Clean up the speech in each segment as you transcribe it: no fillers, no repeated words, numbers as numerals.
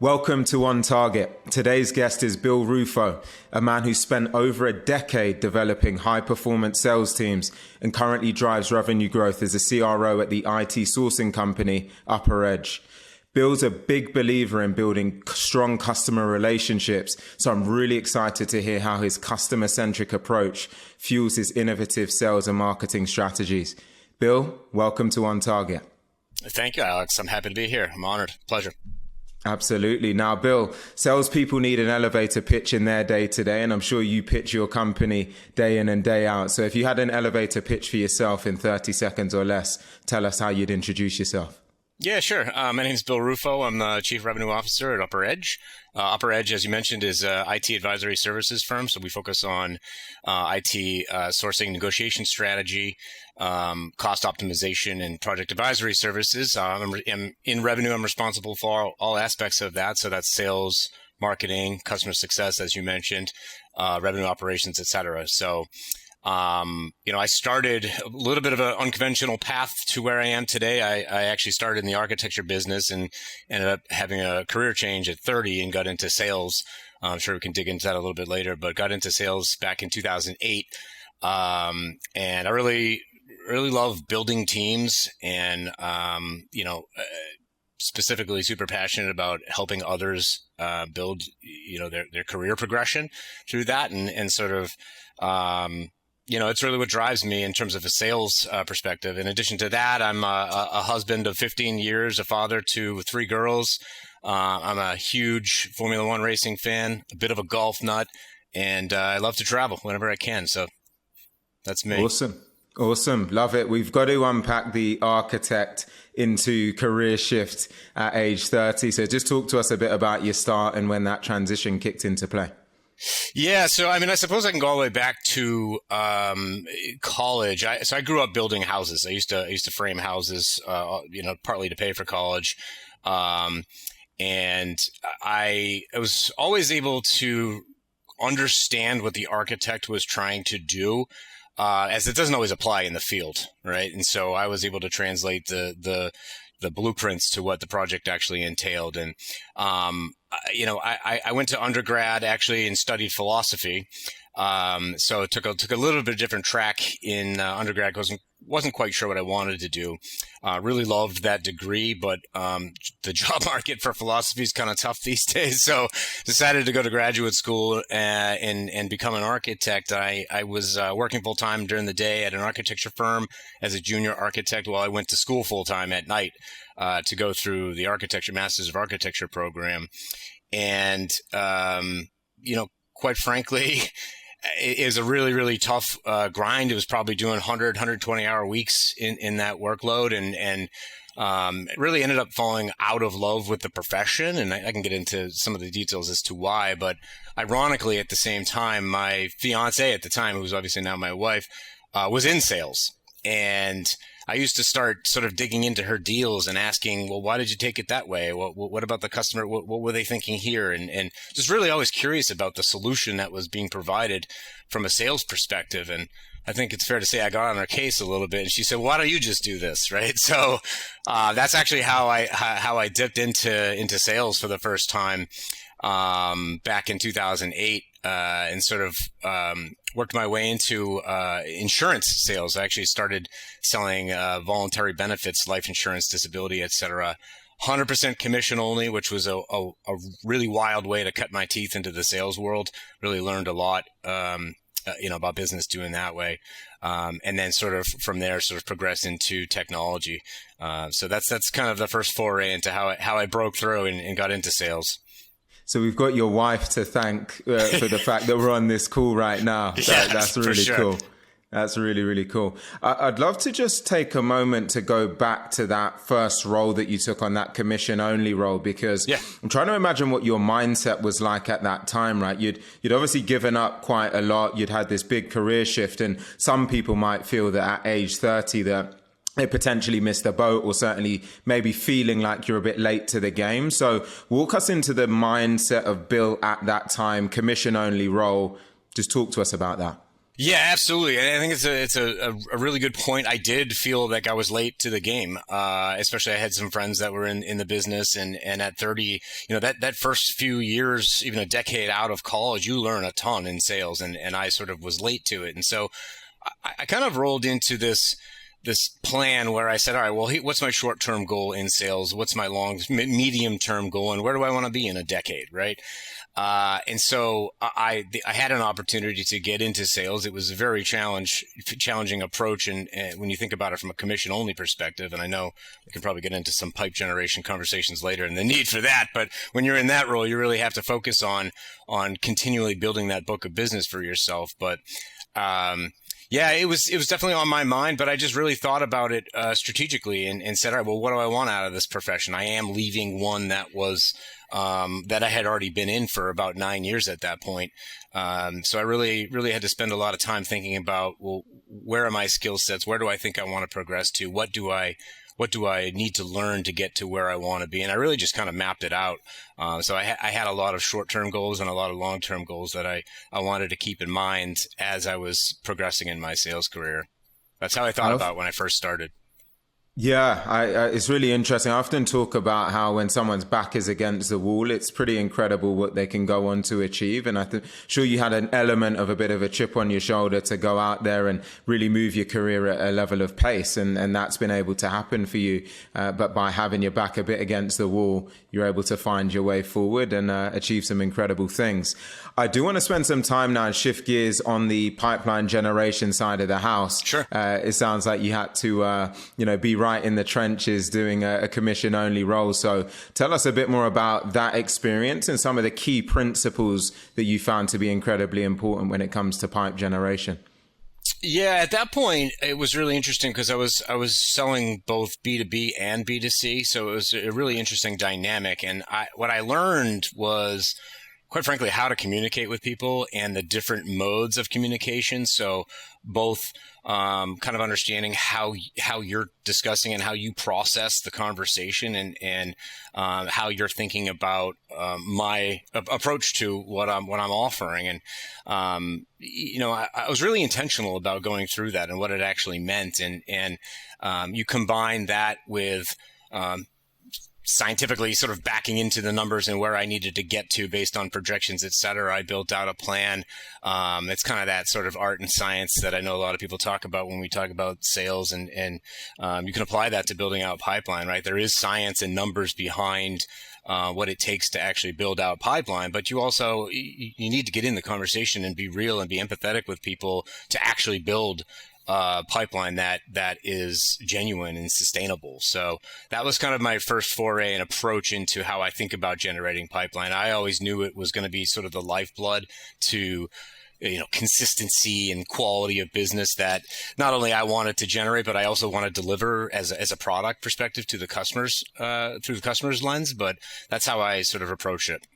Welcome to On Target. Today's guest is Bill Rufo, a man who spent over a decade developing high-performance sales teams and currently drives revenue growth as a CRO at the IT sourcing company UpperEdge. Bill's a big believer in building strong customer relationships, so I'm really excited to hear how his customer-centric approach fuels his innovative sales and marketing strategies. Bill, welcome to On Target. Thank you, Alex. I'm happy to be here. I'm honored. Pleasure. Absolutely. Now, Bill, salespeople need an elevator pitch in their day to day, and I'm sure you pitch your company day in and day out. So if you had an elevator pitch for yourself in 30 seconds or less, tell us how you'd introduce yourself. Yeah, sure. My name is Bill Rufo. I'm the Chief Revenue Officer at UpperEdge. UpperEdge, as you mentioned, is a IT advisory services firm. So we focus on IT sourcing, negotiation strategy, cost optimization, and project advisory services. In revenue, I'm responsible for all aspects of that. So that's sales, marketing, customer success, as you mentioned, revenue operations, et cetera. So I started a little bit of an unconventional path to where I am today. I actually started in the architecture business and ended up having a career change at 30 and got into sales. I'm sure we can dig into that a little bit later, but got into sales back in 2008. And I really love building teams and, specifically super passionate about helping others build, their career progression through that and sort of, it's really what drives me in terms of a sales perspective. In addition to that, I'm a husband of 15 years, a father to 3 girls. I'm a huge Formula One racing fan, a bit of a golf nut, and I love to travel whenever I can. So that's me. Awesome. Love it. We've got to unpack the architect into career shift at age 30. So just talk to us a bit about your start and when that transition kicked into play. Yeah. So, I suppose I can go all the way back to college. So I grew up building houses. I used to frame houses, partly to pay for college. And I was always able to understand what the architect was trying to do, as it doesn't always apply in the field, right? And so I was able to translate the blueprints to what the project actually entailed. And, I went to undergrad actually and studied philosophy. So it took a little bit different track in undergrad because wasn't quite sure what I wanted to do. Really loved that degree, but the job market for philosophy is kind of tough these days. So decided to go to graduate school and become an architect. I was working full time during the day at an architecture firm as a junior architect while I went to school full time at night to go through the Masters of Architecture program. And, quite frankly, it was a really, really tough grind. It was probably doing 120 hour weeks in that workload and it really ended up falling out of love with the profession. And I can get into some of the details as to why. But ironically, at the same time, my fiance at the time, who was obviously now my wife, was in sales. And I used to start sort of digging into her deals and asking, well, why did you take it that way? What about the customer? What were they thinking here? And just really always curious about the solution that was being provided from a sales perspective. And I think it's fair to say I got on her case a little bit and she said, why don't you just do this? Right. So, that's actually how I dipped into sales for the first time, back in 2008, and sort of, worked my way into insurance sales. I actually started selling voluntary benefits, life insurance, disability, et cetera. 100% commission only, which was a really wild way to cut my teeth into the sales world. Really learned a lot, about business doing that way. And then sort of from there, sort of progress into technology. So that's kind of the first foray into how I broke through and got into sales. So we've got your wife to thank for the fact that we're on this call right now. That's really cool. That's really, really cool. I'd love to just take a moment to go back to that first role that you took on, that commission only role, because I'm trying to imagine what your mindset was like at that time, right? You'd obviously given up quite a lot. You'd had this big career shift, and some people might feel that at age 30 that they potentially missed the boat, or certainly maybe feeling like you're a bit late to the game. So walk us into the mindset of Bill at that time, commission only role. Just talk to us about that. Yeah, absolutely. And I think it's a really good point. I did feel like I was late to the game. Especially I had some friends that were in the business, and at 30, that first few years, even a decade out of college, you learn a ton in sales, and I sort of was late to it. And so I kind of rolled into this plan where I said, all right, well, what's my short-term goal in sales? What's my medium-term goal? And where do I want to be in a decade? Right. And so I had an opportunity to get into sales. It was a very challenging approach. And when you think about it from a commission only perspective, and I know we can probably get into some pipe generation conversations later and the need for that. But when you're in that role, you really have to focus on continually building that book of business for yourself. But, yeah, it was definitely on my mind, but I just really thought about it strategically and said, all right, well, what do I want out of this profession? I am leaving one that was that I had already been in for about 9 years at that point. So I really had to spend a lot of time thinking about, well, where are my skill sets? Where do I think I want to progress to? What do I need to learn to get to where I want to be? And I really just kind of mapped it out. So I had a lot of short-term goals and a lot of long-term goals that I wanted to keep in mind as I was progressing in my sales career. That's how I thought about it when I first started. Yeah, it's really interesting. I often talk about how when someone's back is against the wall, it's pretty incredible what they can go on to achieve. And sure you had an element of a bit of a chip on your shoulder to go out there and really move your career at a level of pace. And that's been able to happen for you. But by having your back a bit against the wall, you're able to find your way forward and achieve some incredible things. I do want to spend some time now and shift gears on the pipeline generation side of the house. Sure. It sounds like you had to, be right in the trenches doing a commission only role. So tell us a bit more about that experience and some of the key principles that you found to be incredibly important when it comes to pipe generation. Yeah, at that point, it was really interesting because I was selling both B2B and B2C. So it was a really interesting dynamic. And what I learned was, quite frankly, how to communicate with people and the different modes of communication. So both kind of understanding how you're discussing and how you process the conversation and how you're thinking about my approach to what I'm offering. And I was really intentional about going through that and what it actually meant. And you combine that with scientifically sort of backing into the numbers and where I needed to get to based on projections, et cetera. I built out a plan. It's kind of that sort of art and science that I know a lot of people talk about when we talk about sales, and you can apply that to building out pipeline, right? There is science and numbers behind what it takes to actually build out pipeline, but you also, you need to get in the conversation and be real and be empathetic with people to actually build pipeline that is genuine and sustainable. So that was kind of my first foray and approach into how I think about generating pipeline. I always knew it was going to be sort of the lifeblood to consistency and quality of business that not only I wanted to generate, but I also want to deliver as a product perspective to the customers through the customer's lens. But that's how I sort of approach it.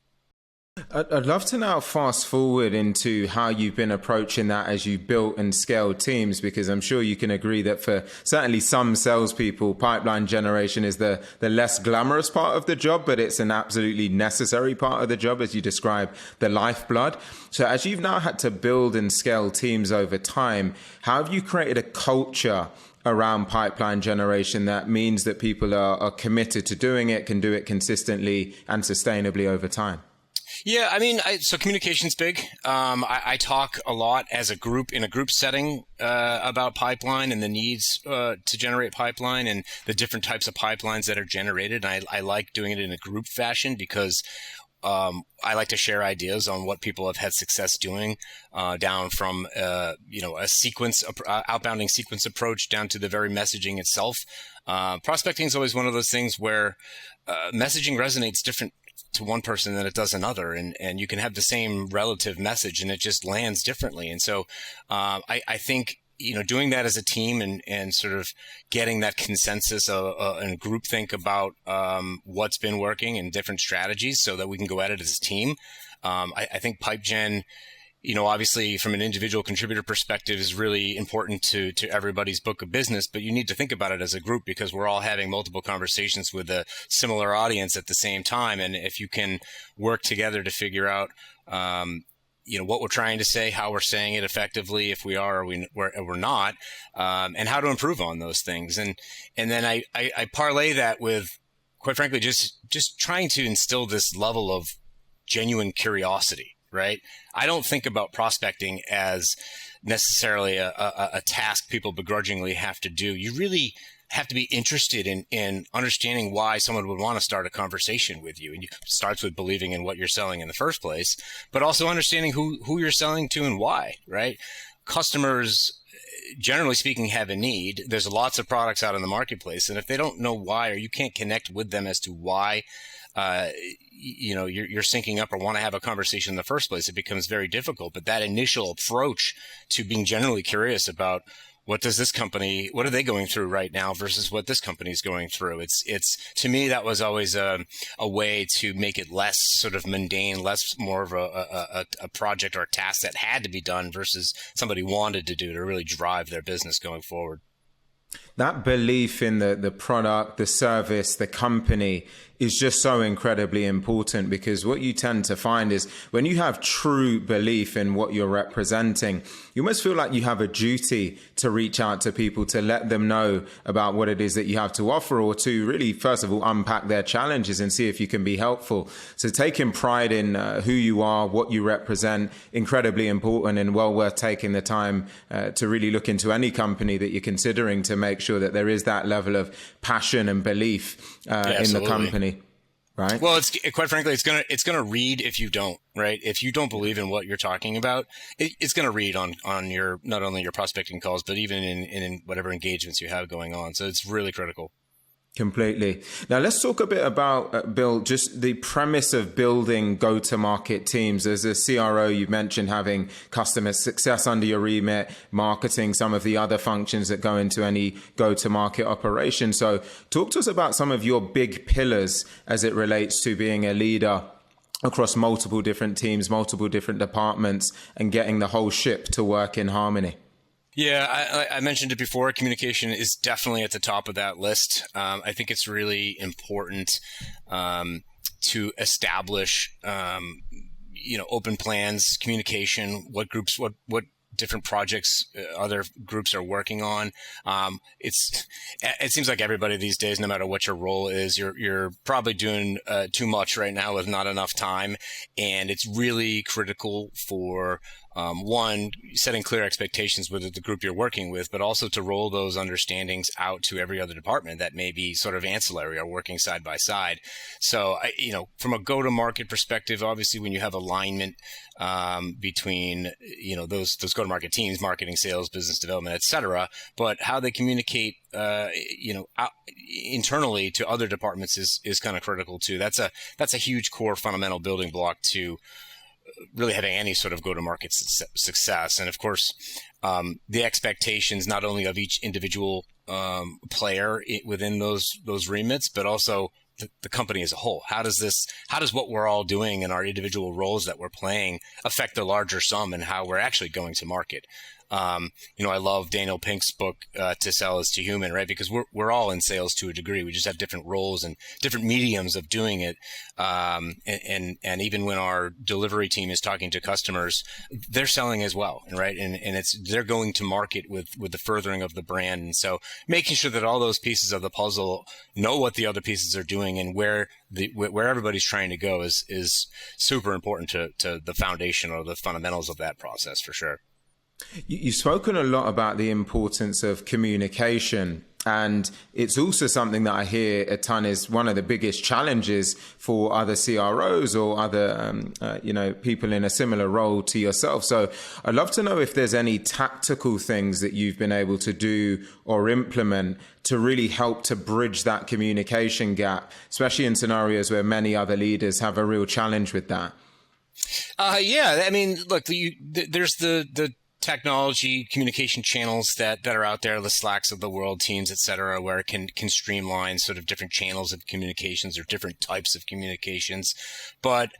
I'd love to now fast forward into how you've been approaching that as you built and scaled teams, because I'm sure you can agree that for certainly some salespeople, pipeline generation is the less glamorous part of the job, but it's an absolutely necessary part of the job, as you describe, the lifeblood. So as you've now had to build and scale teams over time, how have you created a culture around pipeline generation that means that people are committed to doing it, can do it consistently and sustainably over time? Yeah, I mean, so communication's big. I talk a lot as a group in a group setting about pipeline and the needs to generate pipeline and the different types of pipelines that are generated. And I like doing it in a group fashion because I like to share ideas on what people have had success doing, down from a sequence, outbounding sequence approach down to the very messaging itself. Prospecting is always one of those things where messaging resonates different to one person than it does another, and you can have the same relative message and it just lands differently. And so I think doing that as a team and sort of getting that consensus and groupthink about what's been working and different strategies so that we can go at it as a team. I think pipe gen, obviously from an individual contributor perspective is really important to everybody's book of business, but you need to think about it as a group because we're all having multiple conversations with a similar audience at the same time. And if you can work together to figure out, what we're trying to say, how we're saying it effectively, if we are or we're not, and how to improve on those things. And then I parlay that with, quite frankly, just trying to instill this level of genuine curiosity, right? I don't think about prospecting as necessarily a task people begrudgingly have to do. You really have to be interested in understanding why someone would want to start a conversation with you. And it starts with believing in what you're selling in the first place, but also understanding who you're selling to and why, right? Customers, generally speaking, have a need. There's lots of products out in the marketplace. And if they don't know why, or you can't connect with them as to why, you're syncing up or want to have a conversation in the first place, it becomes very difficult. But that initial approach to being generally curious about what are they going through right now versus what this company is going through? It's to me, that was always a way to make it less sort of mundane, less more of a project or a task that had to be done versus somebody wanted to do to really drive their business going forward. That belief in the product, the service, the company is just so incredibly important, because what you tend to find is when you have true belief in what you're representing, you almost feel like you have a duty to reach out to people, to let them know about what it is that you have to offer, or to really, first of all, unpack their challenges and see if you can be helpful. So taking pride in who you are, what you represent, incredibly important and well worth taking the time to really look into any company that you're considering, to make sure that there is that level of passion and belief in the company. Right. Well, it's quite frankly, it's gonna read if you don't, right? If you don't believe in what you're talking about, it's gonna read on your, not only your prospecting calls, but even in whatever engagements you have going on. So it's really critical. Completely. Now, let's talk a bit about, Bill, just the premise of building go-to-market teams. As a CRO, you mentioned having customer success under your remit, marketing, some of the other functions that go into any go-to-market operation. So talk to us about some of your big pillars as it relates to being a leader across multiple different teams, multiple different departments, and getting the whole ship to work in harmony. Yeah, I mentioned it before. Communication is definitely at the top of that list. I think it's really important to establish, open plans, communication, what groups, what different projects other groups are working on. It seems like everybody these days, no matter what your role is, you're probably doing too much right now with not enough time, and it's really critical for one, setting clear expectations with the group you're working with, but also to roll those understandings out to every other department that may be sort of ancillary or working side by side. So, from a go-to-market perspective, obviously, when you have alignment between, those go-to-market teams, marketing, sales, business development, et cetera, but how they communicate, internally to other departments is kind of critical too. That's a huge core fundamental building block to really having any sort of go-to-market success. And of course, the expectations not only of each individual player within those remits, but also the company as a whole. How does what we're all doing in our individual roles that we're playing affect the larger sum and how we're actually going to market? I love Daniel Pink's book, To Sell is to Human, right? Because we're all in sales to a degree. We just have different roles and different mediums of doing it. And even when our delivery team is talking to customers, they're selling as well, right? And they're going to market with the furthering of the brand. And so making sure that all those pieces of the puzzle know what the other pieces are doing and where everybody's trying to go is super important to the foundation or the fundamentals of that process, for sure. You've spoken a lot about the importance of communication, and it's also something that I hear a ton is one of the biggest challenges for other CROs or other, people in a similar role to yourself. So I'd love to know if there's any tactical things that you've been able to do or implement to really help to bridge that communication gap, especially in scenarios where many other leaders have a real challenge with that. Yeah, I mean, look, there's the technology communication channels that are out there, the Slacks of the world, Teams, et cetera, where it can streamline sort of different channels of communications or different types of communications. But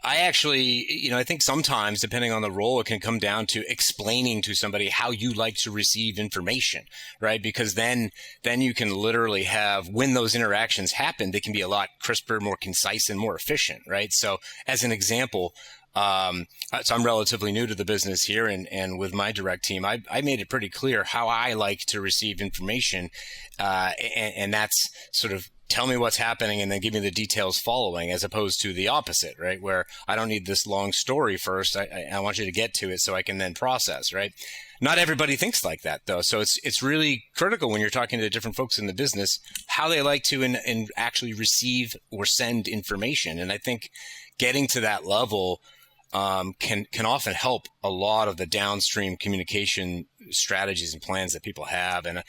I actually, I think sometimes, depending on the role, it can come down to explaining to somebody how you like to receive information, right? Because then you can literally have, when those interactions happen, they can be a lot crisper, more concise, and more efficient, right? So as an example, So I'm relatively new to the business here, and with my direct team, I made it pretty clear how I like to receive information, and that's sort of tell me what's happening and then give me the details following, as opposed to the opposite, right? Where I don't need this long story first. I want you to get to it so I can then process, right? Not everybody thinks like that, though. So it's really critical when you're talking to different folks in the business, how they like to and actually receive or send information. And I think getting to that level can often help a lot of the downstream communication strategies and plans that people have. And,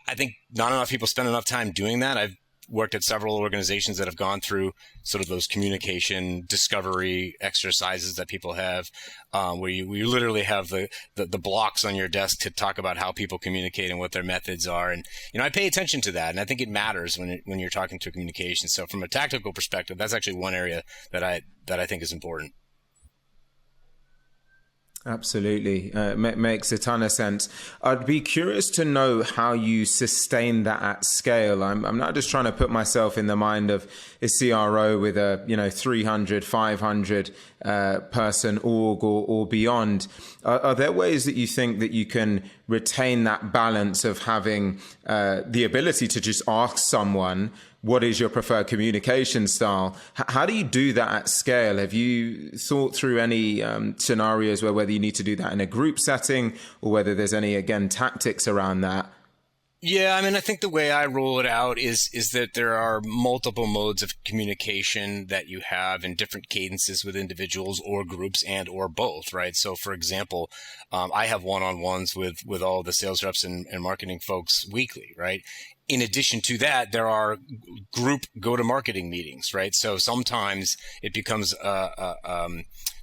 I think not enough people spend enough time doing that. I've worked at several organizations that have gone through sort of those communication discovery exercises that people have, where you literally have the blocks on your desk to talk about how people communicate and what their methods are. And, I pay attention to that. And I think it matters when you're talking to communication. So from a tactical perspective, that's actually one area that I think is important. Absolutely. Makes a ton of sense. I'd be curious to know how you sustain that at scale. I'm not just trying to put myself in the mind of a CRO with a 300, 500 person org or beyond. Are there ways that you think that you can retain that balance of having the ability to just ask someone, what is your preferred communication style? How do you do that at scale? Have you thought through any scenarios whether you need to do that in a group setting or whether there's any, again, tactics around that? Yeah, I think the way I roll it out is that there are multiple modes of communication that you have in different cadences with individuals or groups and or both, right? So, for example, I have one-on-ones with all the sales reps and marketing folks weekly, right? In addition to that, there are group go-to-marketing meetings, right? So sometimes it becomes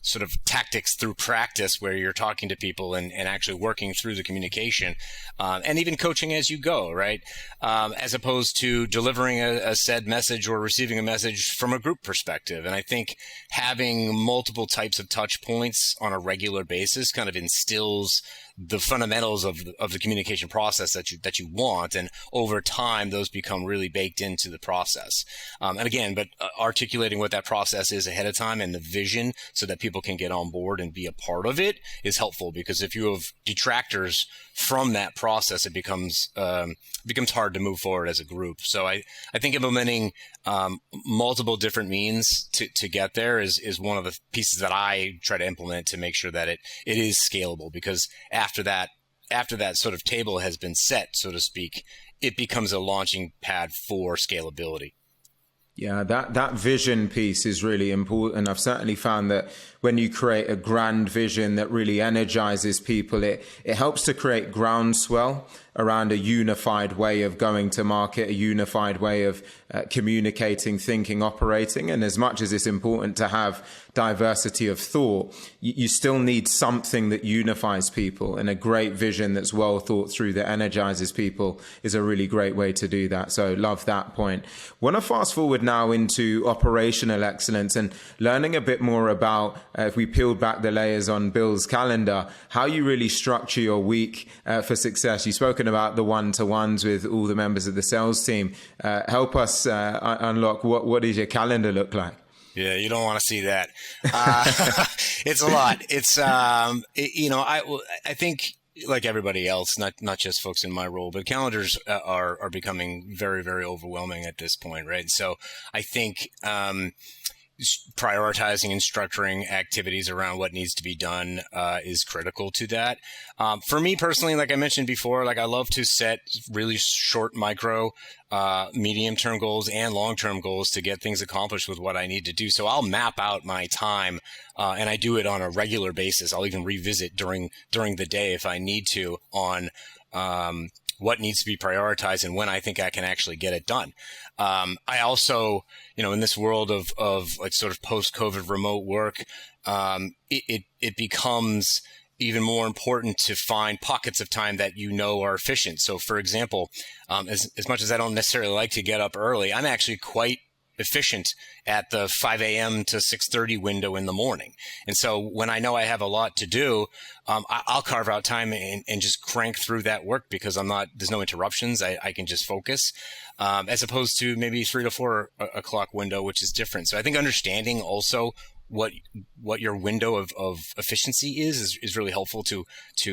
sort of tactics through practice where you're talking to people and actually working through the communication, and even coaching as you go, right? As opposed to delivering a said message or receiving a message from a group perspective. And I think having multiple types of touch points on a regular basis kind of instills the fundamentals of the communication process that you want, and over time those become really baked into the process. And again, but articulating what that process is ahead of time and the vision so that people can get on board and be a part of it is helpful, because if you have detractors from that process, it becomes hard to move forward as a group. So I think implementing multiple different means to get there is one of the pieces that I try to implement to make sure that it is scalable, because after that sort of table has been set, so to speak, it becomes a launching pad for scalability. Yeah, that vision piece is really important. I've certainly found that when you create a grand vision that really energizes people, it helps to create groundswell around a unified way of going to market, a unified way of communicating, thinking, operating. And as much as it's important to have diversity of thought, you still need something that unifies people, and a great vision that's well thought through that energizes people is a really great way to do that. So love that point. Want to fast forward now into operational excellence and learning a bit more about, if we peeled back the layers on Bill's calendar, how you really structure your week for success. You've spoken about the one-to-ones with all the members of the sales team. Help us unlock what does your calendar look like? Yeah, you don't want to see that. It's a lot. It's, I think like everybody else, not just folks in my role, but calendars are becoming very, very overwhelming at this point, right? So I think, prioritizing and structuring activities around what needs to be done is critical to that. For me personally, like I mentioned before, like I love to set really short, micro, medium-term goals and long-term goals to get things accomplished with what I need to do. So I'll map out my time, and I do it on a regular basis. I'll even revisit during the day if I need to on what needs to be prioritized and when I think I can actually get it done. I also, in this world of like sort of post-COVID remote work, it becomes even more important to find pockets of time that are efficient. So for example, as much as I don't necessarily like to get up early, I'm actually quite efficient at the 5 a.m. to 6:30 window in the morning. And so when I know I have a lot to do, I'll carve out time and just crank through that work because there's no interruptions. I can just focus, as opposed to maybe 3 to 4 o'clock window, which is different. So I think understanding also what your window of efficiency is really helpful to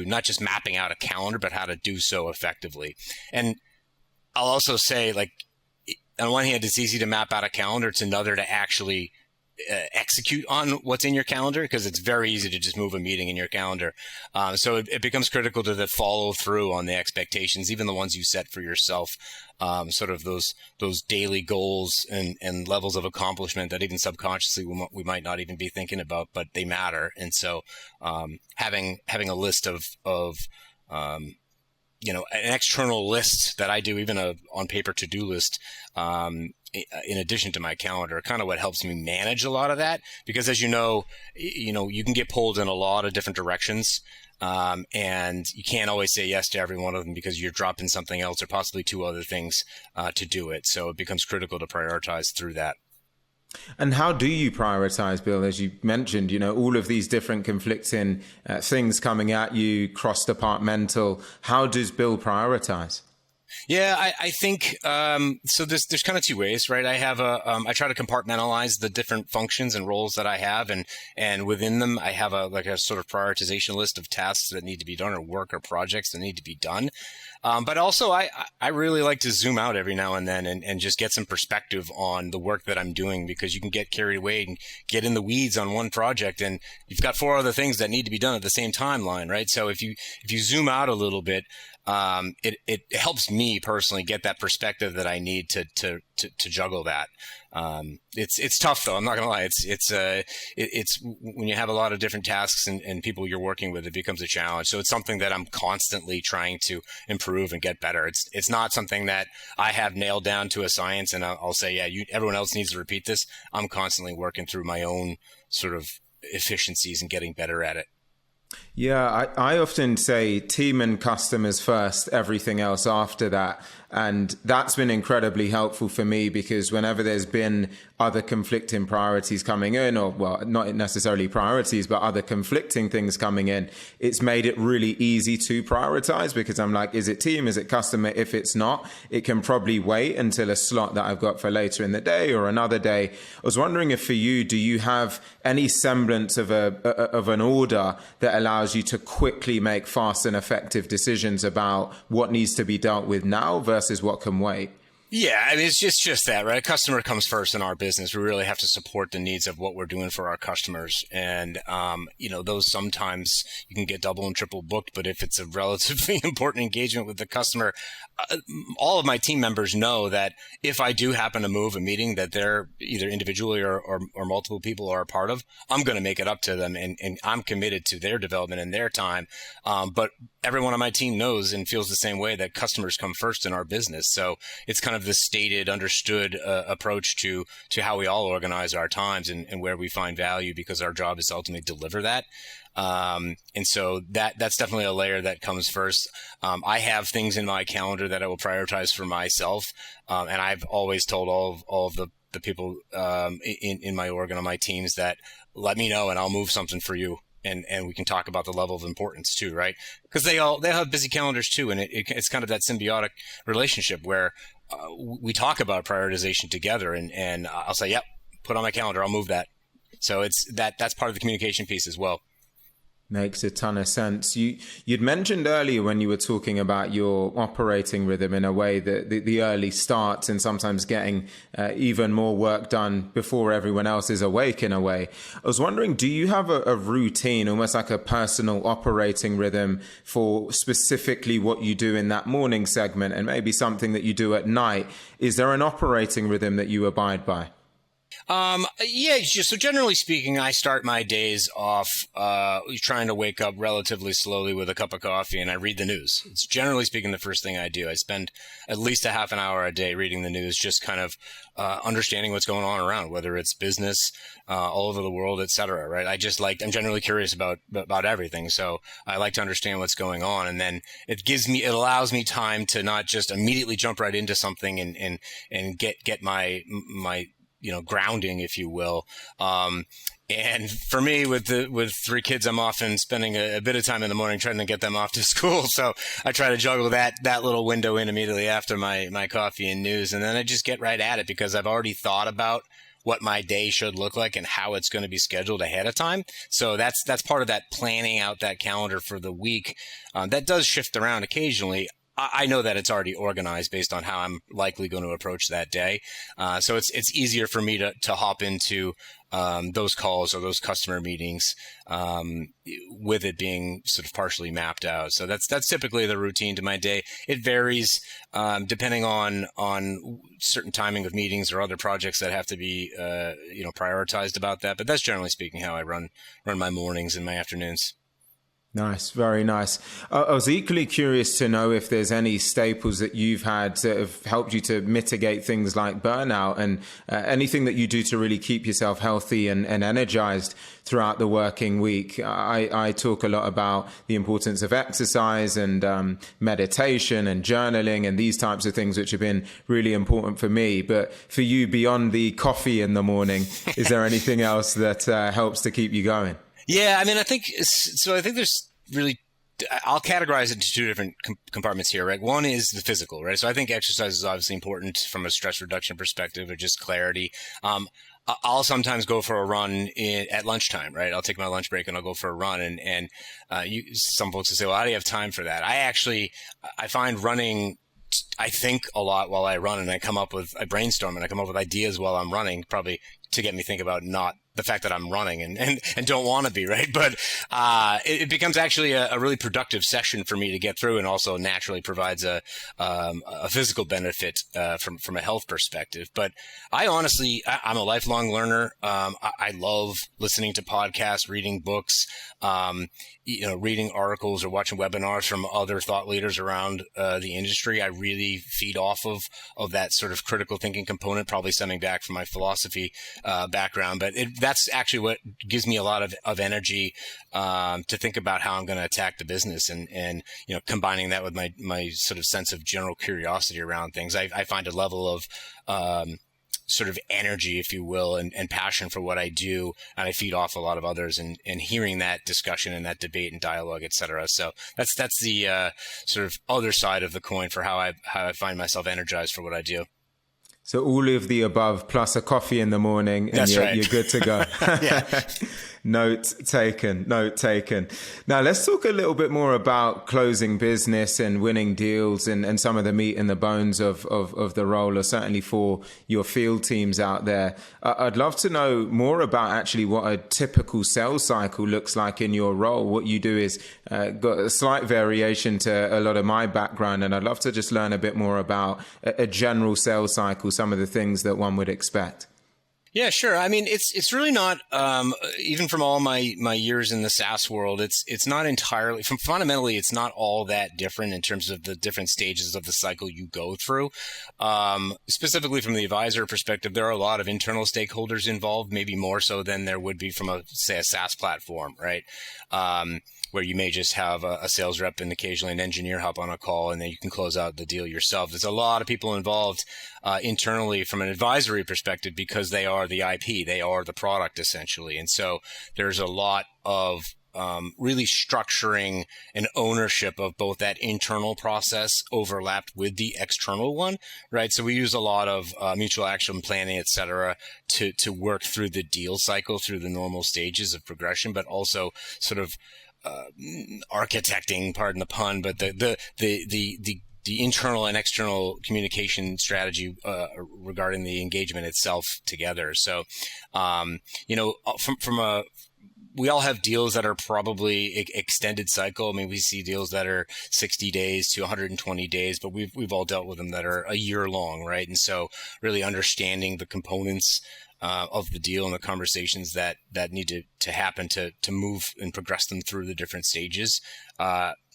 not just mapping out a calendar, but how to do so effectively. And I'll also say, like, on one hand, it's easy to map out a calendar. It's another to actually execute on what's in your calendar, because it's very easy to just move a meeting in your calendar. So it becomes critical to follow through on the expectations, even the ones you set for yourself, sort of those daily goals and levels of accomplishment that even subconsciously we might not even be thinking about, but they matter. And so having a list of an external list that I do, even a on paper to-do list, in addition to my calendar, kind of what helps me manage a lot of that, because as you know, you can get pulled in a lot of different directions. And you can't always say yes to every one of them because you're dropping something else or possibly two other things, to do it. So it becomes critical to prioritize through that. And how do you prioritize, Bill? As you mentioned, all of these different conflicting things coming at you, cross-departmental. How does Bill prioritize? Yeah, I think so. There's kind of two ways, right? I have I try to compartmentalize the different functions and roles that I have, and within them, I have a sort of prioritization list of tasks that need to be done, or work or projects that need to be done. But also, I really like to zoom out every now and then and just get some perspective on the work that I'm doing, because you can get carried away and get in the weeds on one project, and you've got 4 other things that need to be done at the same timeline, right? So if you zoom out a little bit, it helps me personally get that perspective that I need to juggle that. It's tough though. I'm not gonna lie. It's when you have a lot of different tasks and people you're working with, it becomes a challenge. So it's something that I'm constantly trying to improve and get better. It's not something that I have nailed down to a science and I'll say, yeah, everyone else needs to repeat this. I'm constantly working through my own sort of efficiencies and getting better at it. Yeah, I often say team and customers first, everything else after that. And that's been incredibly helpful for me, because whenever there's been other conflicting priorities coming in, or well, not necessarily priorities, but other conflicting things coming in, it's made it really easy to prioritize, because I'm like, is it team? Is it customer? If it's not, it can probably wait until a slot that I've got for later in the day or another day. I was wondering if for you, do you have any semblance of an order that allows you to quickly make fast and effective decisions about what needs to be dealt with now versus what can wait? Yeah, I mean, it's just that, right? Customer comes first in our business. We really have to support the needs of what we're doing for our customers. And, those sometimes you can get double and triple booked, but if it's a relatively important engagement with the customer, all of my team members know that if I do happen to move a meeting that they're either individually or multiple people are a part of, I'm going to make it up to them, and I'm committed to their development and their time. But everyone on my team knows and feels the same way that customers come first in our business. So it's kind of the stated, understood approach to how we all organize our times and where we find value, because our job is to ultimately deliver that. And so that's definitely a layer that comes first. I have things in my calendar that I will prioritize for myself. And I've always told all of the people in my org and on my teams that let me know and I'll move something for you. And we can talk about the level of importance too, right? Because they have busy calendars too, and it's kind of that symbiotic relationship where we talk about prioritization together, and I'll say, "Yep, put on my calendar, I'll move that." So that's part of the communication piece as well. Makes a ton of sense. You'd mentioned earlier when you were talking about your operating rhythm in a way that the early starts and sometimes getting even more work done before everyone else is awake in a way. I was wondering, do you have a routine, almost like a personal operating rhythm for specifically what you do in that morning segment and maybe something that you do at night? Is there an operating rhythm that you abide by? So generally speaking, I start my days off trying to wake up relatively slowly with a cup of coffee, and I read the news. It's generally speaking the first thing I do. I spend at least a half an hour a day reading the news, just kind of understanding what's going on around, whether it's business all over the world, et cetera, right? I'm generally curious about everything, so I like to understand what's going on, and then it allows me time to not just immediately jump right into something and get my grounding, if you will. And for me, with 3 kids, I'm often spending a bit of time in the morning trying to get them off to school. So I try to juggle that little window in immediately after my coffee and news. And then I just get right at it because I've already thought about what my day should look like and how it's going to be scheduled ahead of time. So that's part of that planning out that calendar for the week. That does shift around occasionally. I know that it's already organized based on how I'm likely going to approach that day. So it's easier for me to hop into those calls or those customer meetings with it being sort of partially mapped out. So that's typically the routine to my day. It varies depending on certain timing of meetings or other projects that have to be prioritized about that. But that's generally speaking how I run my mornings and my afternoons. Nice. Very nice. I was equally curious to know if there's any staples that you've had that have helped you to mitigate things like burnout, and anything that you do to really keep yourself healthy and energized throughout the working week. I talk a lot about the importance of exercise and meditation and journaling and these types of things, which have been really important for me. But for you, beyond the coffee in the morning, is there anything else that helps to keep you going? Yeah, I mean, I think there's really, I'll categorize it into two different compartments here, right? One is the physical, right? So I think exercise is obviously important from a stress reduction perspective or just clarity. I'll sometimes go for a run at lunchtime, right? I'll take my lunch break and I'll go for a run. And some folks will say, well, how do you have time for that? I find running, I think a lot while I run, and I brainstorm and I come up with ideas while I'm running, probably to get me think about not the fact that I'm running and don't want to be, right? But it becomes actually a really productive session for me to get through, and also naturally provides a physical benefit from a health perspective. But I'm a lifelong learner. I love listening to podcasts, reading books, reading articles or watching webinars from other thought leaders around the industry. I really feed off of that sort of critical thinking component, probably stemming back from my philosophy background. But that's actually what gives me a lot of energy to think about how I'm going to attack the business, and combining that with my sort of sense of general curiosity around things. I find a level of sort of energy, if you will, and passion for what I do, and I feed off a lot of others, and hearing that discussion and that debate and dialogue, et cetera. So that's the sort of other side of the coin for how I find myself energized for what I do. So all of the above plus a coffee in the morning, and you're good to go. Note taken. Now let's talk a little bit more about closing business and winning deals and some of the meat and the bones of the role, or certainly for your field teams out there. I'd love to know more about actually what a typical sales cycle looks like in your role. What you do is got a slight variation to a lot of my background, and I'd love to just learn a bit more about a general sales cycle, some of the things that one would expect. Yeah, sure. I mean, it's really not, even from all my years in the SaaS world, it's not entirely, fundamentally, it's not all that different in terms of the different stages of the cycle you go through. Specifically from the advisor perspective, there are a lot of internal stakeholders involved, maybe more so than there would be from a SaaS platform, right? Where you may just have a sales rep and occasionally an engineer hop on a call, and then you can close out the deal yourself. There's a lot of people involved internally from an advisory perspective, because they are the IP, they are the product essentially. And so there's a lot of really structuring and ownership of both that internal process overlapped with the external one, right? So we use a lot of mutual action planning, et cetera, to work through the deal cycle, through the normal stages of progression, but also sort of architecting, pardon the pun, but the internal and external communication strategy regarding the engagement itself together. So, we all have deals that are probably extended cycle. I mean, we see deals that are 60 days to 120 days, but we've all dealt with them that are a year long, right? And so really understanding the components of the deal and the conversations that need to happen to move and progress them through the different stages.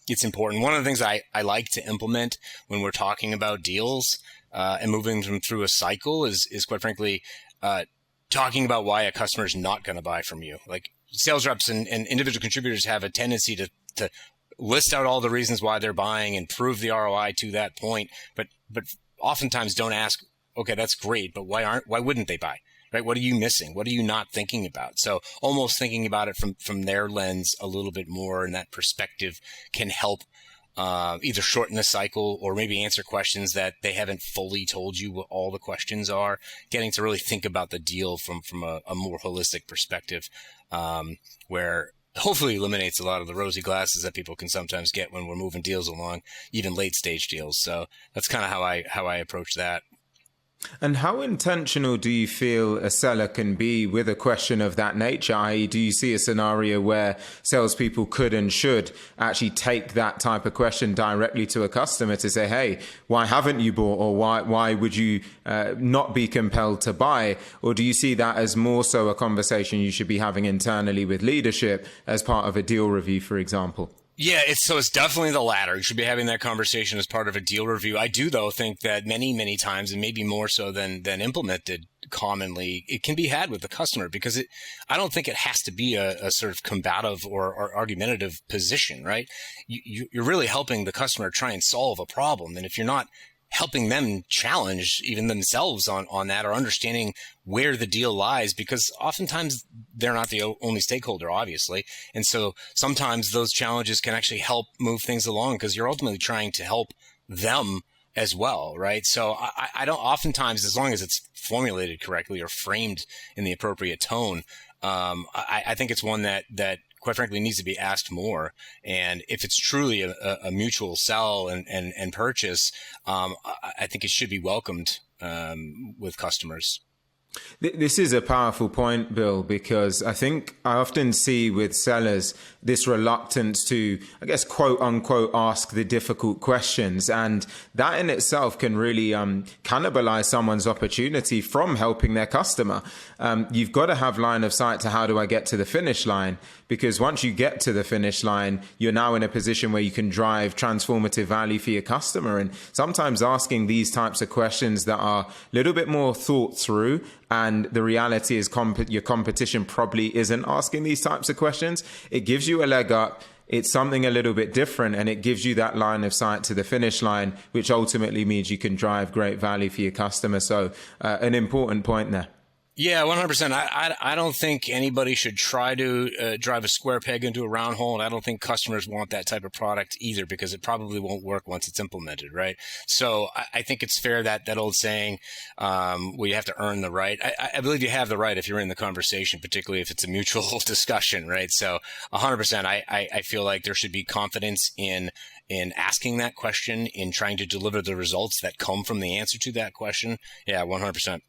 It's important. One of the things I like to implement when we're talking about deals and moving them through a cycle is quite frankly talking about why a customer is not going to buy from you. Like sales reps and individual contributors have a tendency to list out all the reasons why they're buying and prove the ROI to that point, but oftentimes don't ask, okay, that's great, but why wouldn't they buy? Right? What are you missing? What are you not thinking about? So almost thinking about it from their lens a little bit more, and that perspective can help either shorten the cycle or maybe answer questions that they haven't fully told you what all the questions are, getting to really think about the deal from a more holistic perspective, where hopefully eliminates a lot of the rosy glasses that people can sometimes get when we're moving deals along, even late stage deals. So that's kind of how I approach that. And how intentional do you feel a seller can be with a question of that nature? I.e., do you see a scenario where salespeople could and should actually take that type of question directly to a customer to say, hey, why haven't you bought, or why would you not be compelled to buy? Or do you see that as more so a conversation you should be having internally with leadership as part of a deal review, for example? Yeah, it's definitely the latter. You should be having that conversation as part of a deal review. I do, though, think that many times, and maybe more so than implemented commonly, it can be had with the customer, because I don't think it has to be a sort of combative or argumentative position, right? You're really helping the customer try and solve a problem. And if you're not helping them challenge even themselves on that, or understanding where the deal lies, because oftentimes they're not the only stakeholder, obviously. And so sometimes those challenges can actually help move things along, because you're ultimately trying to help them as well, right? So I don't, oftentimes, as long as it's formulated correctly or framed in the appropriate tone, I think it's one that quite frankly needs to be asked more. And if it's truly a mutual sell and purchase, I think it should be welcomed with customers. This is a powerful point, Bill, because I think I often see with sellers this reluctance to, I guess, quote unquote, ask the difficult questions. And that in itself can really cannibalize someone's opportunity from helping their customer. You've got to have line of sight to how do I get to the finish line? Because once you get to the finish line, you're now in a position where you can drive transformative value for your customer. And sometimes asking these types of questions that are a little bit more thought through, and the reality is your competition probably isn't asking these types of questions, it gives you a leg up. It's something a little bit different, and it gives you that line of sight to the finish line, which ultimately means you can drive great value for your customer. So an important point there. Yeah, 100%. I don't think anybody should try to drive a square peg into a round hole, and I don't think customers want that type of product either, because it probably won't work once it's implemented, right? So I think it's fair that old saying, well, you have to earn the right. I believe you have the right if you're in the conversation, particularly if it's a mutual discussion, right? So 100%, I feel like there should be confidence in asking that question, in trying to deliver the results that come from the answer to that question. Yeah, 100%.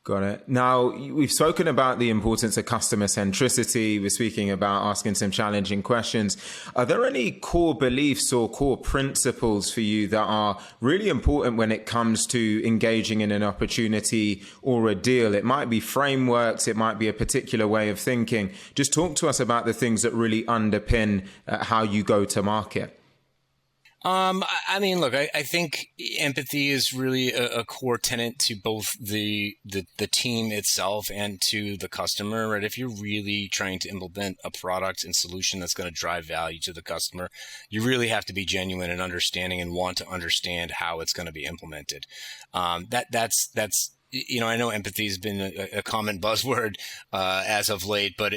Got it. Now, we've spoken about the importance of customer centricity. We're speaking about asking some challenging questions. Are there any core beliefs or core principles for you that are really important when it comes to engaging in an opportunity or a deal? It might be frameworks. It might be a particular way of thinking. Just talk to us about the things that really underpin how you go to market. I mean, look, I think empathy is really a core tenet to both the team itself and to the customer, right? If you're really trying to implement a product and solution that's going to drive value to the customer, you really have to be genuine and understanding and want to understand how it's going to be implemented. That's you know, I know empathy has been a common buzzword as of late, but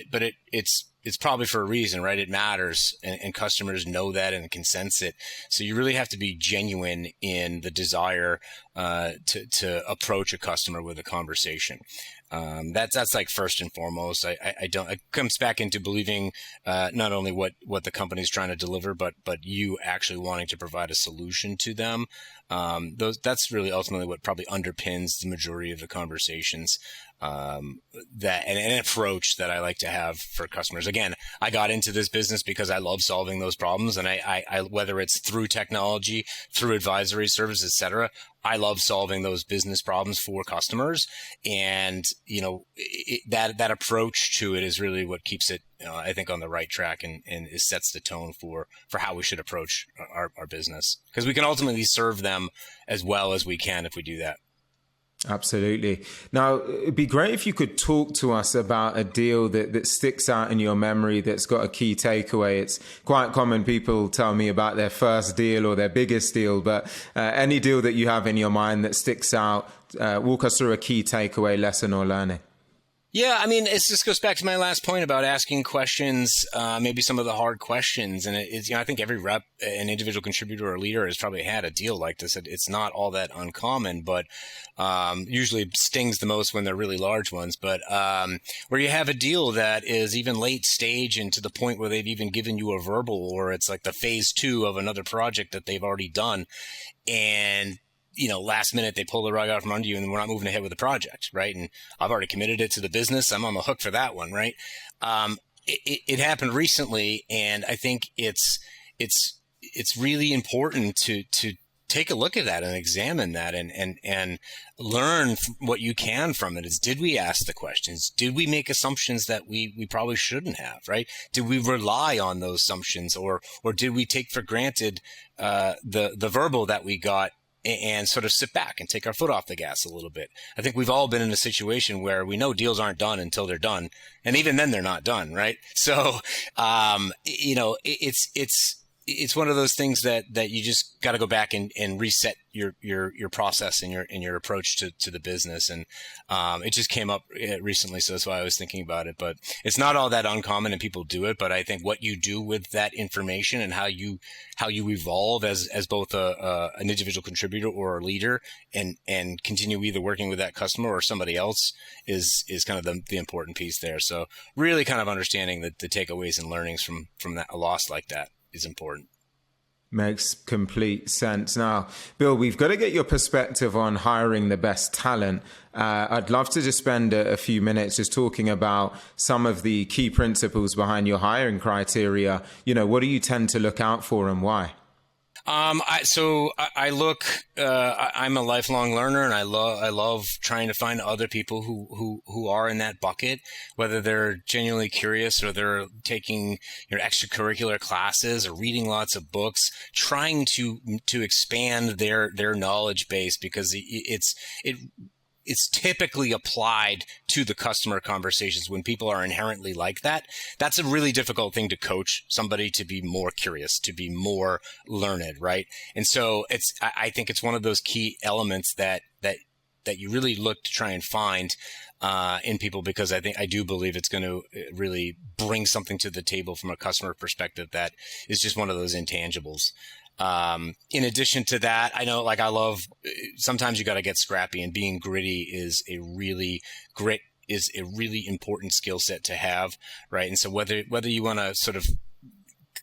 it's probably for a reason, right? It matters, and customers know that and can sense it. So you really have to be genuine in the desire to approach a customer with a conversation. That's like first and foremost. I don't. It comes back into believing not only what the company is trying to deliver, but you actually wanting to provide a solution to them. That's really ultimately what probably underpins the majority of the conversations. That and an approach that I like to have for customers. Again, I got into this business because I love solving those problems, and I whether it's through technology, through advisory services, etc. I love solving those business problems for customers, and you know that approach to it is really what keeps it, I think, on the right track, and it sets the tone for how we should approach our business, because we can ultimately serve them as well as we can if we do that. Absolutely. Now, it'd be great if you could talk to us about a deal that sticks out in your memory that's got a key takeaway. It's quite common people tell me about their first deal or their biggest deal, but any deal that you have in your mind that sticks out, walk us through a key takeaway, lesson or learning. Yeah, I mean, it just goes back to my last point about asking questions, maybe some of the hard questions. And it's, I think every rep, an individual contributor or leader has probably had a deal like this. It's not all that uncommon, but usually it stings the most when they're really large ones. But where you have a deal that is even late stage and to the point where they've even given you a verbal, or it's like the phase 2 of another project that they've already done. And last minute they pull the rug out from under you and we're not moving ahead with the project, right? And I've already committed it to the business. I'm on the hook for that one, right? It happened recently, and I think it's really important to take a look at that and examine that and learn what you can from it. Is, did we ask the questions? Did we make assumptions that we probably shouldn't have, right? Did we rely on those assumptions, or did we take for granted the verbal that we got and sort of sit back and take our foot off the gas a little bit? I think we've all been in a situation where we know deals aren't done until they're done. And even then they're not done, right? So, it's one of those things that you just got to go back and reset your process and your approach to the business. And it just came up recently, so that's why I was thinking about it. But it's not all that uncommon, and people do it. But I think what you do with that information and how you evolve as both an individual contributor or a leader, and continue either working with that customer or somebody else is kind of the important piece there. So really kind of understanding the takeaways and learnings from that, a loss like that, is important. Makes complete sense. Now, Bill, we've got to get your perspective on hiring the best talent. I'd love to just spend a few minutes just talking about some of the key principles behind your hiring criteria. What do you tend to look out for and why? I'm a lifelong learner, and I love trying to find other people who are in that bucket, whether they're genuinely curious or they're taking extracurricular classes or reading lots of books, trying to expand their knowledge base, because it's typically applied to the customer conversations when people are inherently like that. That's a really difficult thing to coach somebody to be more curious, to be more learned, right? And so I think it's one of those key elements that you really look to try and find in people, because I do believe it's going to really bring something to the table from a customer perspective that is just one of those intangibles. In addition to that, I know, sometimes you got to get scrappy, and being gritty is a really important skill set to have, right? And so whether you want to sort of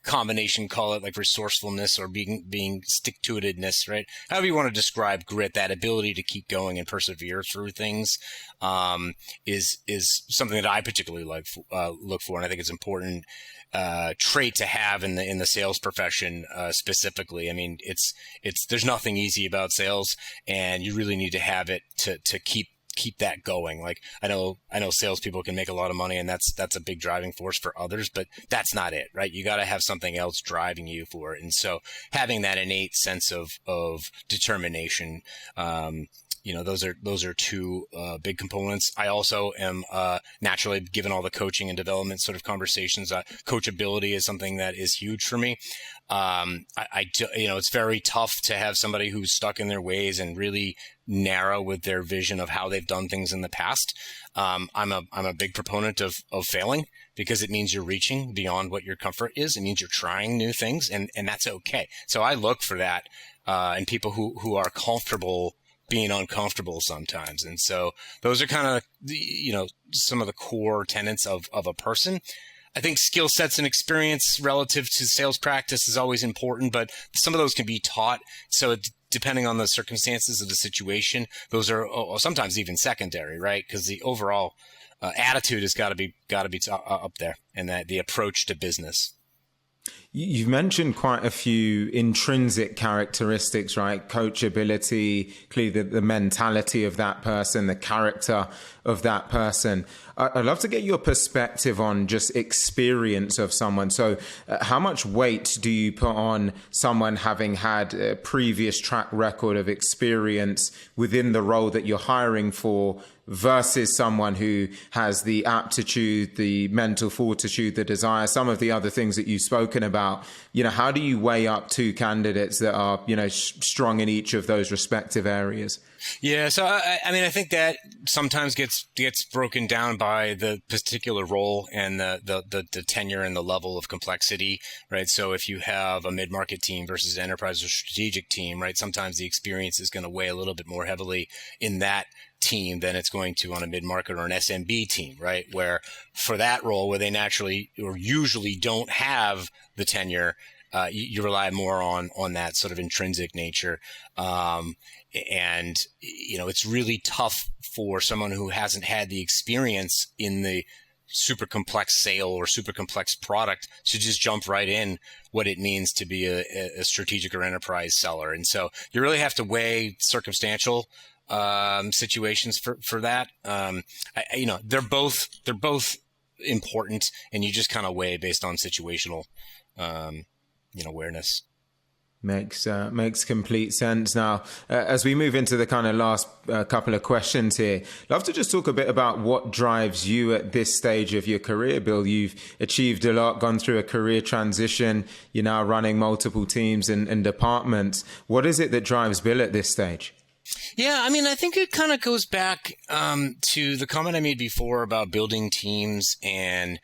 combination, call it like resourcefulness or being stick-to-itiveness, right? However you want to describe grit, that ability to keep going and persevere through things, is something that I particularly look for, and I think it's important trait to have in the sales profession, specifically. I mean, there's nothing easy about sales, and you really need to have it to keep that going. Like, I know salespeople can make a lot of money, and that's a big driving force for others, but that's not it, right? You got to have something else driving you for it. And so having that innate sense of determination, those are two big components. I also am naturally, given all the coaching and development sort of conversations, coachability is something that is huge for me. It's very tough to have somebody who's stuck in their ways and really narrow with their vision of how they've done things in the past. I'm a big proponent of failing, because it means you're reaching beyond what your comfort is. It means you're trying new things, and that's okay. So I look for that in people who are comfortable being uncomfortable sometimes. And so those are kind of, some of the core tenets of a person. I think skill sets and experience relative to sales practice is always important, but some of those can be taught. So depending on the circumstances of the situation, those are sometimes even secondary, right? Because the overall attitude has got to be up there, and that the approach to business. You've mentioned quite a few intrinsic characteristics, right? Coachability, clearly the mentality of that person, the character of that person. I'd love to get your perspective on just experience of someone. So how much weight do you put on someone having had a previous track record of experience within the role that you're hiring for, versus someone who has the aptitude, the mental fortitude, the desire, some of the other things that you've spoken about about, how do you weigh up two candidates that are, strong in each of those respective areas? Yeah, so I think that sometimes gets broken down by the particular role and the tenure and the level of complexity, right? So if you have a mid-market team versus an enterprise or strategic team, right, sometimes the experience is going to weigh a little bit more heavily in that team than it's going to on a mid-market or an SMB team, right? Where for that role, where they naturally or usually don't have the tenure, you rely more on that sort of intrinsic nature. And, it's really tough for someone who hasn't had the experience in the super complex sale or super complex product to just jump right in what it means to be a strategic or enterprise seller. And so you really have to weigh circumstantial situations for that. They're both important, and you just kind of weigh based on situational awareness. Makes complete sense. Now, as we move into the kind of last couple of questions here, I'd love to just talk a bit about what drives you at this stage of your career, Bill. You've achieved a lot, gone through a career transition. You're now running multiple teams and departments. What is it that drives Bill at this stage? Yeah, I think it kind of goes back to the comment I made before about building teams and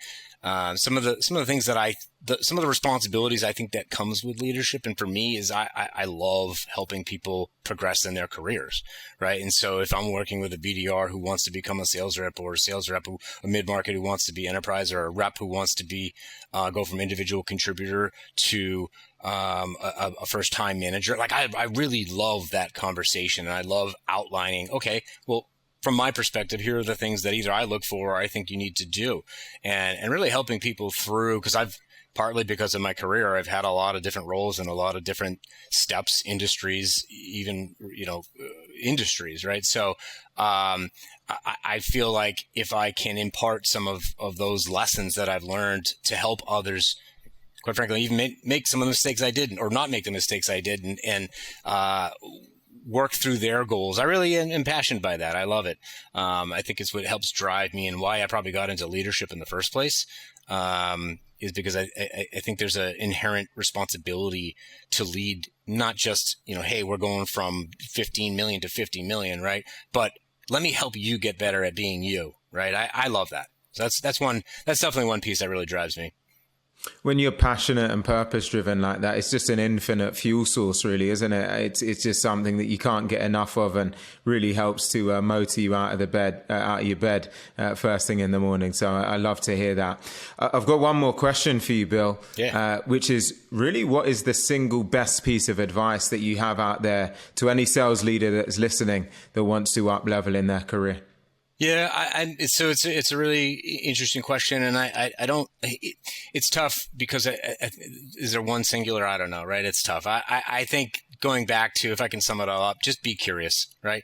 some of the things that some of the responsibilities I think that comes with leadership. And for me is I love helping people progress in their careers, right? And so if I'm working with a BDR who wants to become a sales rep, or a sales rep, a mid-market who wants to be enterprise, or a rep who wants to be go from individual contributor to a first-time manager, like I really love that conversation, and I love outlining, okay, well, from my perspective, here are the things that either I look for or I think you need to do, and really helping people through, because partly because of my career, I've had a lot of different roles and a lot of different steps, industries, even, industries, right? So I feel like if I can impart some of those lessons that I've learned to help others, quite frankly, even make some of the mistakes I did, or not make the mistakes I did, and work through their goals. I really am impassioned by that. I love it. I think it's what helps drive me, and why I probably got into leadership in the first place, is because I think there's an inherent responsibility to lead, not just, hey, we're going from 15 million to 50 million, right? But let me help you get better at being you, right? I love that. So that's definitely one piece that really drives me. When you're passionate and purpose-driven like that, it's just an infinite fuel source, really, isn't it? It's just something that you can't get enough of, and really helps to motor you out of your bed first thing in the morning. So I love to hear that. I've got one more question for you, Bill, which is really, what is the single best piece of advice that you have out there to any sales leader that's listening that wants to up-level in their career? Yeah, so it's a really interesting question, and I don't. It's tough because is there one singular? I don't know, right? It's tough. I think going back to, if I can sum it all up, just be curious, right?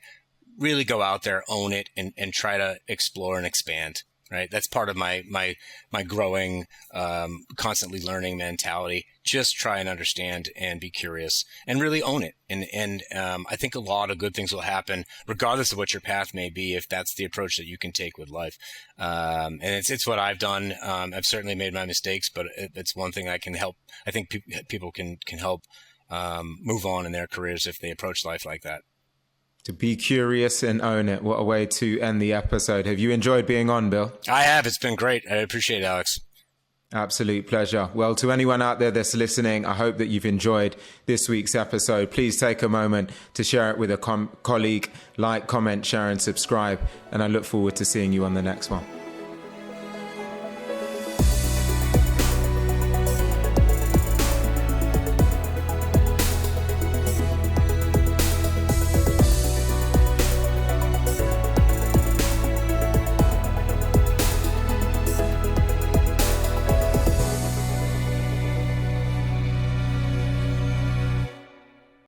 Really go out there, own it, and try to explore and expand. Right, that's part of my growing, constantly learning mentality. Just try and understand and be curious and really own it. And I think a lot of good things will happen regardless of what your path may be, if that's the approach that you can take with life. And it's what I've done. I've certainly made my mistakes, but it's one thing I can help. I think people can help move on in their careers if they approach life like that. To be curious and own it. What a way to end the episode. Have you enjoyed being on, Bill? I have. It's been great. I appreciate it, Alex. Absolute pleasure. Well, to anyone out there that's listening, I hope that you've enjoyed this week's episode. Please take a moment to share it with a colleague, like, comment, share, and subscribe. And I look forward to seeing you on the next one.